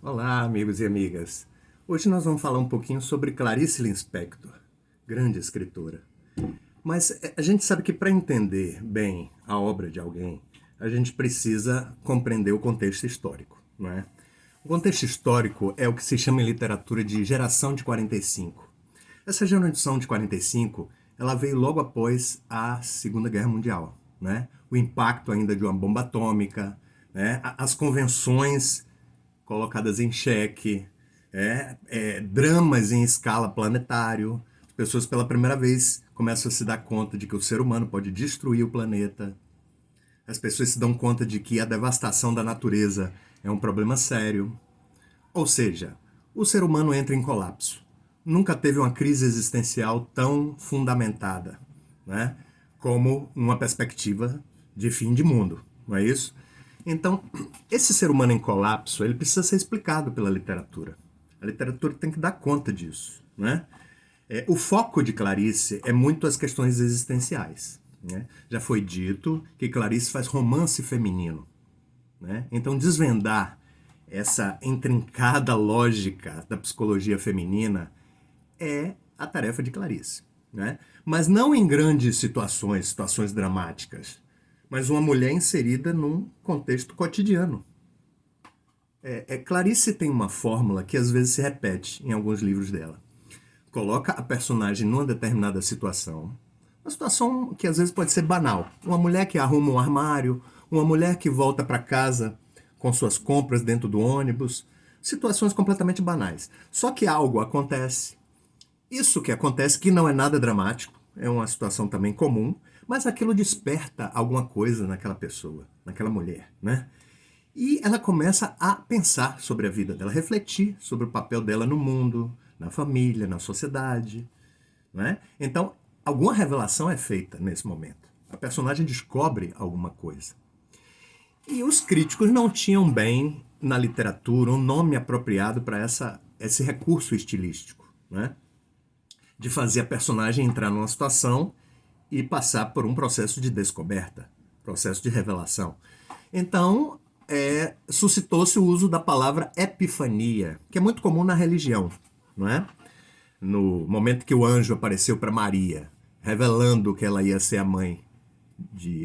Olá, amigos e amigas. Hoje nós vamos falar um pouquinho sobre Clarice Lispector, grande escritora. Mas a gente sabe que para entender bem a obra de alguém, a gente precisa compreender o contexto histórico, não é? O contexto histórico é o que se chama em literatura de geração de 45. Essa geração de 45, ela veio logo após a Segunda Guerra Mundial, né? O impacto ainda de uma bomba atômica, né? As convenções colocadas em xeque, dramas em escala planetário. As pessoas pela primeira vez começam a se dar conta de que o ser humano pode destruir o planeta. As pessoas se dão conta de que a devastação da natureza é um problema sério. Ou seja, o ser humano entra em colapso. Nunca teve uma crise existencial tão fundamentada, né? Como uma perspectiva de fim de mundo, não é isso? Então, esse ser humano em colapso, ele precisa ser explicado pela literatura. A literatura tem que dar conta disso, né? O foco de Clarice é muito as questões existenciais, né? Já foi dito que Clarice faz romance feminino, né? Então, desvendar essa intrincada lógica da psicologia feminina é a tarefa de Clarice, né? Mas não em grandes situações dramáticas, mas uma mulher inserida num contexto cotidiano. Clarice tem uma fórmula que às vezes se repete em alguns livros dela. Coloca a personagem numa determinada situação, uma situação que às vezes pode ser banal. Uma mulher que arruma um armário, uma mulher que volta para casa com suas compras dentro do ônibus, situações completamente banais. Só que algo acontece. Isso que acontece, que não é nada dramático, é uma situação também comum, mas aquilo desperta alguma coisa naquela pessoa, naquela mulher, né? E ela começa a pensar sobre a vida dela, refletir sobre o papel dela no mundo, na família, na sociedade, né? Então, alguma revelação é feita nesse momento. A personagem descobre alguma coisa. E os críticos não tinham bem na literatura um nome apropriado para esse recurso estilístico, né? De fazer a personagem entrar numa situação e passar por um processo de descoberta, processo de revelação. Então, suscitou-se o uso da palavra epifania, que é muito comum na religião, não é? No momento que o anjo apareceu para Maria, revelando que ela ia ser a mãe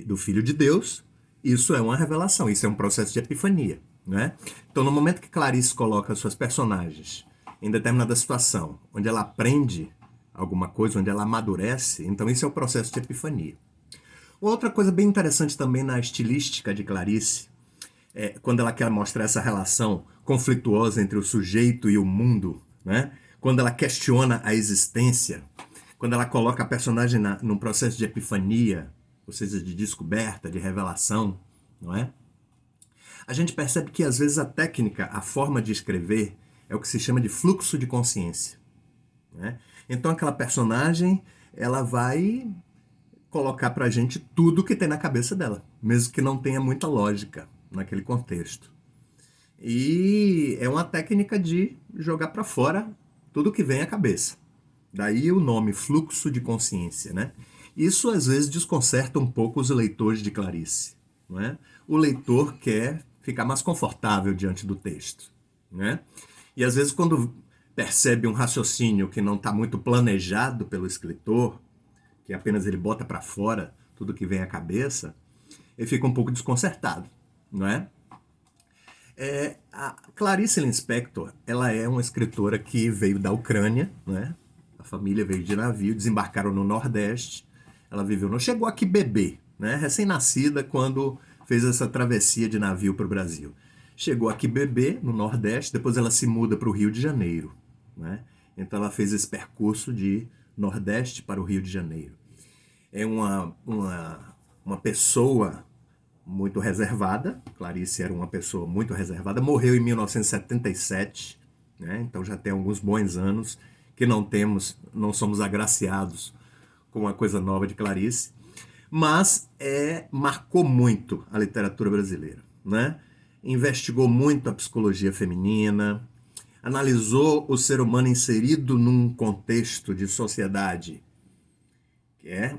do Filho de Deus, isso é uma revelação, isso é um processo de epifania, né? Então, no momento que Clarice coloca suas personagens em determinada situação, onde ela aprende alguma coisa, onde ela amadurece, então isso é o processo de epifania. Outra coisa bem interessante também na estilística de Clarice quando ela quer mostrar essa relação conflituosa entre o sujeito e o mundo, né? Quando ela questiona a existência, quando ela coloca a personagem num processo de epifania, ou seja, de descoberta, de revelação, não é? A gente percebe que às vezes a técnica, a forma de escrever, é o que se chama de fluxo de consciência, né? Então aquela personagem, ela vai colocar pra gente tudo que tem na cabeça dela, mesmo que não tenha muita lógica naquele contexto. E é uma técnica de jogar para fora tudo que vem à cabeça. Daí o nome fluxo de consciência, né? Isso às vezes desconcerta um pouco os leitores de Clarice, não é? O leitor quer ficar mais confortável diante do texto, né? E às vezes quando percebe um raciocínio que não está muito planejado pelo escritor, que apenas ele bota para fora tudo que vem à cabeça, ele fica um pouco desconcertado, não é? A Clarice Lispector, ela é uma escritora que veio da Ucrânia, né? A família veio de navio, desembarcaram no Nordeste. Ela viveu, não chegou aqui bebê, né? Recém-nascida quando fez essa travessia de navio para o Brasil. Chegou aqui bebê no Nordeste, depois ela se muda para o Rio de Janeiro, né? Então ela fez esse percurso de Nordeste para o Rio de Janeiro. É uma pessoa muito reservada. Clarice era uma pessoa muito reservada. Morreu em 1977, né? Então já tem alguns bons anos que não somos agraciados com uma coisa nova de Clarice. Mas marcou muito a literatura brasileira, né? Investigou muito a psicologia feminina, analisou o ser humano inserido num contexto de sociedade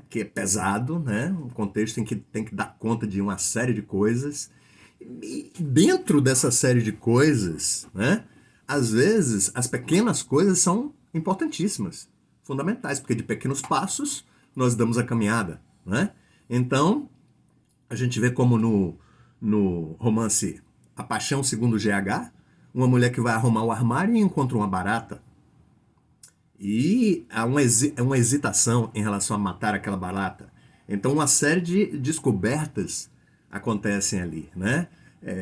que é pesado, né? Um contexto em que tem que dar conta de uma série de coisas. E dentro dessa série de coisas, né, às vezes as pequenas coisas são importantíssimas, fundamentais, porque de pequenos passos nós damos a caminhada, né? Então, a gente vê como no romance A Paixão Segundo GH, uma mulher que vai arrumar o armário e encontra uma barata. E há uma hesitação em relação a matar aquela barata. Então, uma série de descobertas acontecem ali, né?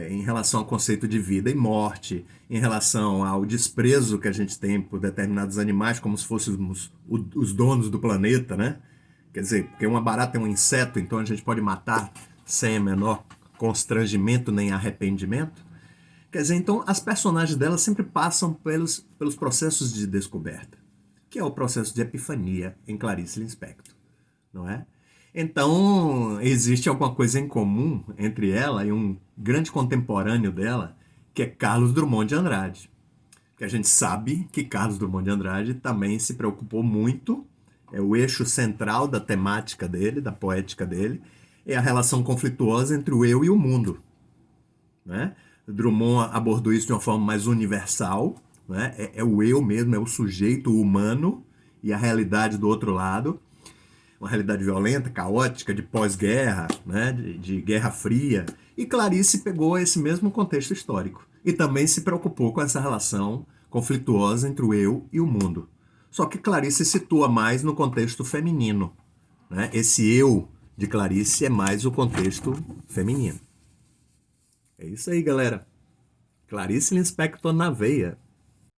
Em relação ao conceito de vida e morte, em relação ao desprezo que a gente tem por determinados animais, como se fôssemos os donos do planeta, né? Quer dizer, porque uma barata é um inseto, então a gente pode matar sem o menor constrangimento nem arrependimento. Quer dizer, então as personagens dela sempre passam pelos processos de descoberta, que é o processo de epifania em Clarice Lispector, não é? Então, existe alguma coisa em comum entre ela e um grande contemporâneo dela, que é Carlos Drummond de Andrade. Que a gente sabe que Carlos Drummond de Andrade também se preocupou muito, é o eixo central da temática dele, da poética dele, é a relação conflituosa entre o eu e o mundo, né? Drummond abordou isso de uma forma mais universal, né? É o eu mesmo, é o sujeito humano e a realidade do outro lado, uma realidade violenta, caótica, de pós-guerra, né? de Guerra Fria. E Clarice pegou esse mesmo contexto histórico e também se preocupou com essa relação conflituosa entre o eu e o mundo. Só que Clarice situa mais no contexto feminino, né? Esse eu de Clarice é mais o contexto feminino. É isso aí, galera. Clarice Lispector na veia.